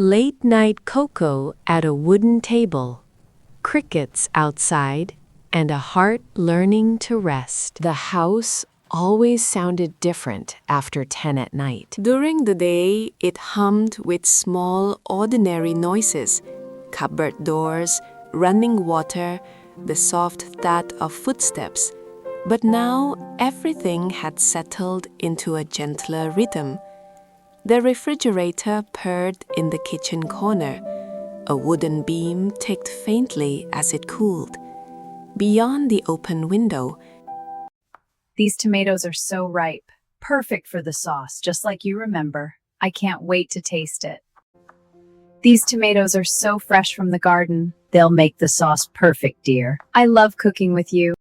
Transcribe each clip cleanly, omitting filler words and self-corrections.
Late night cocoa at a wooden table, crickets outside, and a heart learning to rest. The house always sounded different after 10 at night. During the day, it hummed with small, ordinary noises: cupboard doors, running water, the soft thud of footsteps. But now, everything had settled into a gentler rhythm. The refrigerator purred in the kitchen corner. A wooden beam ticked faintly as it cooled. Beyond the open window, These tomatoes are so ripe, perfect for the sauce, just like you remember. I can't wait to taste it. These tomatoes are so fresh from the garden. They'll make the sauce perfect, dear. I love cooking with you.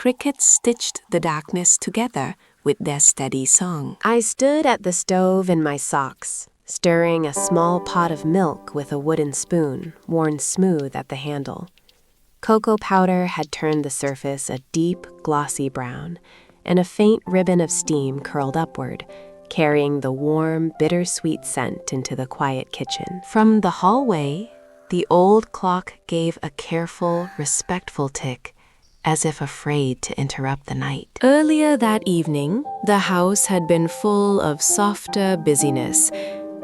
crickets stitched the darkness together with their steady song. I stood at the stove in my socks, stirring a small pot of milk with a wooden spoon, worn smooth at the handle. Cocoa powder had turned the surface a deep, glossy brown, and a faint ribbon of steam curled upward, carrying the warm, bittersweet scent into the quiet kitchen. From the hallway, the old clock gave a careful, respectful tick, as if afraid to interrupt the night. Earlier that evening, the house had been full of softer busyness.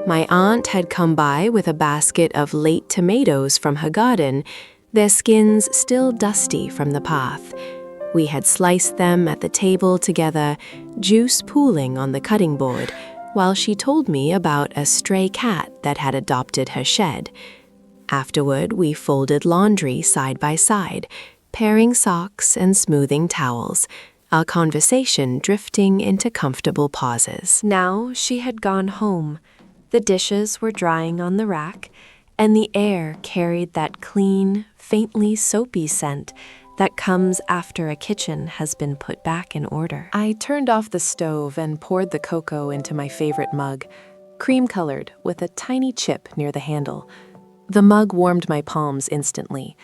My aunt had come by with a basket of late tomatoes from her garden, their skins still dusty from the path. We had sliced them at the table together, juice pooling on the cutting board, while she told me about a stray cat that had adopted her shed. Afterward, we folded laundry side by side, pairing socks and smoothing towels, our conversation drifting into comfortable pauses. Now she had gone home. The dishes were drying on the rack, and the air carried that clean, faintly soapy scent that comes after a kitchen has been put back in order. I turned off the stove and poured the cocoa into my favorite mug, cream-colored with a tiny chip near the handle. The mug warmed my palms instantly.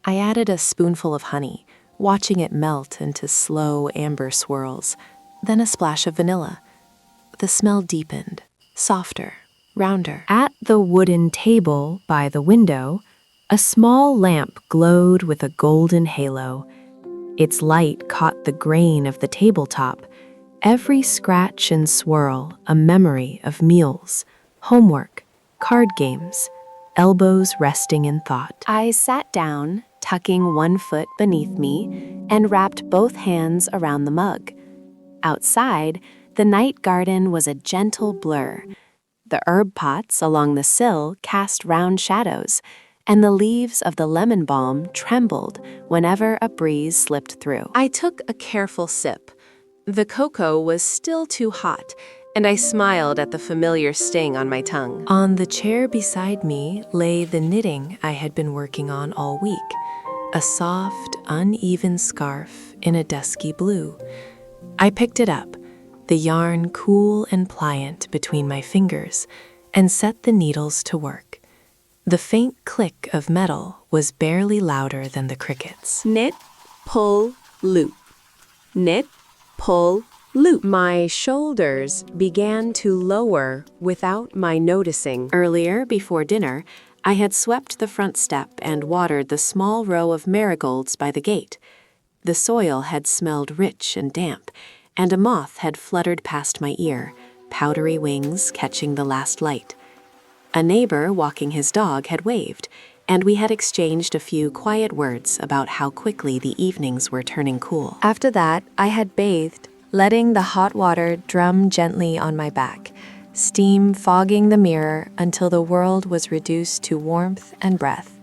I added a spoonful of honey, watching it melt into slow amber swirls, then a splash of vanilla. The smell deepened, softer, rounder. At the wooden table by the window, a small lamp glowed with a golden halo. Its light caught the grain of the tabletop, every scratch and swirl a memory of meals, homework, card games, elbows resting in thought. I sat down, tucking one foot beneath me, and wrapped both hands around the mug. Outside, the night garden was a gentle blur. The herb pots along the sill cast round shadows, and the leaves of the lemon balm trembled whenever a breeze slipped through. I took a careful sip. The cocoa was still too hot, and I smiled at the familiar sting on my tongue. On the chair beside me lay the knitting I had been working on all week, a soft, uneven scarf in a dusky blue. I picked it up, the yarn cool and pliant between my fingers, and set the needles to work. The faint click of metal was barely louder than the crickets. Knit, pull, loop. Knit, pull, loop. My shoulders began to lower without my noticing. Earlier, before dinner, I had swept the front step and watered the small row of marigolds by the gate. The soil had smelled rich and damp, and a moth had fluttered past my ear, powdery wings catching the last light. A neighbor walking his dog had waved, and we had exchanged a few quiet words about how quickly the evenings were turning cool. After that, I had bathed, letting the hot water drum gently on my back, steam fogging the mirror until the world was reduced to warmth and breath.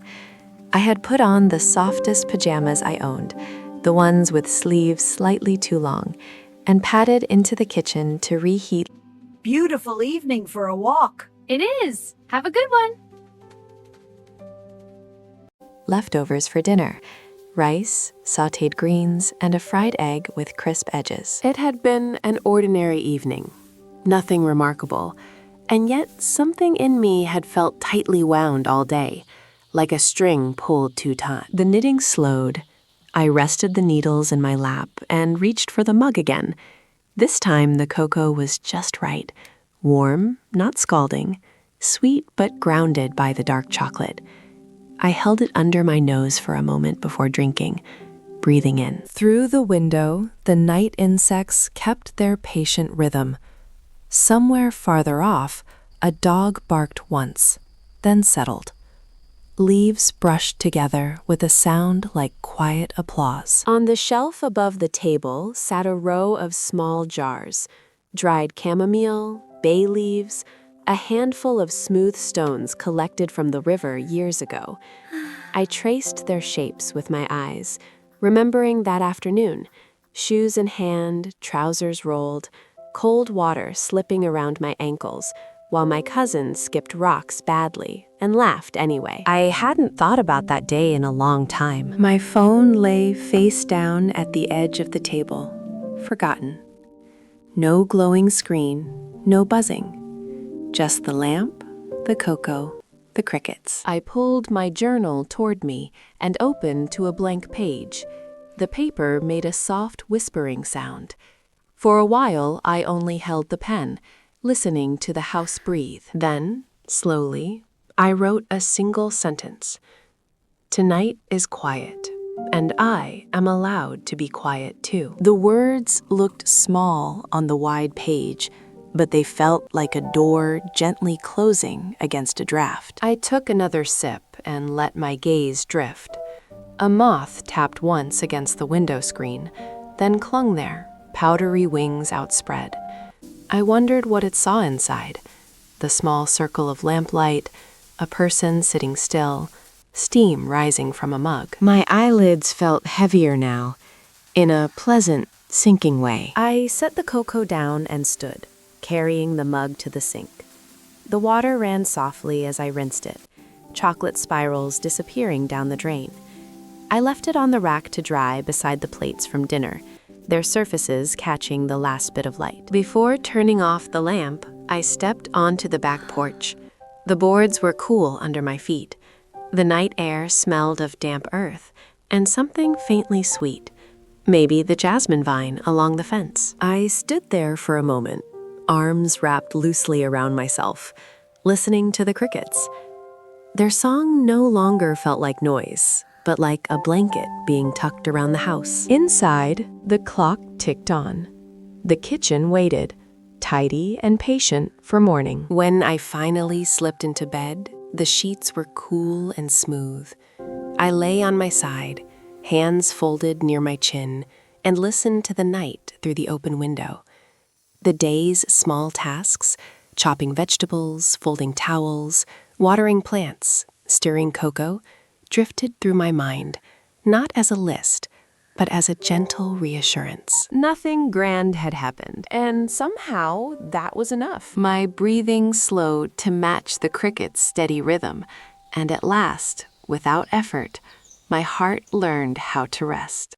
I had put on the softest pajamas I owned, the ones with sleeves slightly too long, and padded into the kitchen to reheat. Beautiful evening for a walk. It is. Have a good one. Leftovers for dinner: rice, sautéed greens, and a fried egg with crisp edges. It had been an ordinary evening, nothing remarkable, and yet something in me had felt tightly wound all day, like a string pulled too taut. The knitting slowed. I rested the needles in my lap and reached for the mug again. This time the cocoa was just right. Warm, not scalding, sweet but grounded by the dark chocolate. I held it under my nose for a moment before drinking, breathing in. Through the window, the night insects kept their patient rhythm. Somewhere farther off, a dog barked once, then settled. Leaves brushed together with a sound like quiet applause. On the shelf above the table sat a row of small jars, dried chamomile, bay leaves, a handful of smooth stones collected from the river years ago. I traced their shapes with my eyes, remembering that afternoon, shoes in hand, trousers rolled, cold water slipping around my ankles, while my cousin skipped rocks badly and laughed anyway. I hadn't thought about that day in a long time. My phone lay face down at the edge of the table, forgotten. No glowing screen, no buzzing. Just the lamp, the cocoa, the crickets. I pulled my journal toward me and opened to a blank page. The paper made a soft whispering sound. For a while, I only held the pen, listening to the house breathe. Then, slowly, I wrote a single sentence. Tonight is quiet, and I am allowed to be quiet too. The words looked small on the wide page, but they felt like a door gently closing against a draft. I took another sip and let my gaze drift. A moth tapped once against the window screen, then clung there, powdery wings outspread. I wondered what it saw inside. The small circle of lamplight, a person sitting still, steam rising from a mug. My eyelids felt heavier now, in a pleasant, sinking way. I set the cocoa down and stood, carrying the mug to the sink. The water ran softly as I rinsed it, chocolate spirals disappearing down the drain. I left it on the rack to dry beside the plates from dinner, their surfaces catching the last bit of light. Before turning off the lamp, I stepped onto the back porch. The boards were cool under my feet. The night air smelled of damp earth and something faintly sweet, maybe the jasmine vine along the fence. I stood there for a moment, arms wrapped loosely around myself, listening to the crickets. Their song no longer felt like noise, but like a blanket being tucked around the house. Inside, the clock ticked on. The kitchen waited, tidy and patient for morning. When I finally slipped into bed, the sheets were cool and smooth. I lay on my side, hands folded near my chin, and listened to the night through the open window. The day's small tasks, chopping vegetables, folding towels, watering plants, stirring cocoa, drifted through my mind, not as a list, but as a gentle reassurance. Nothing grand had happened, and somehow that was enough. My breathing slowed to match the cricket's steady rhythm, and at last, without effort, my heart learned how to rest.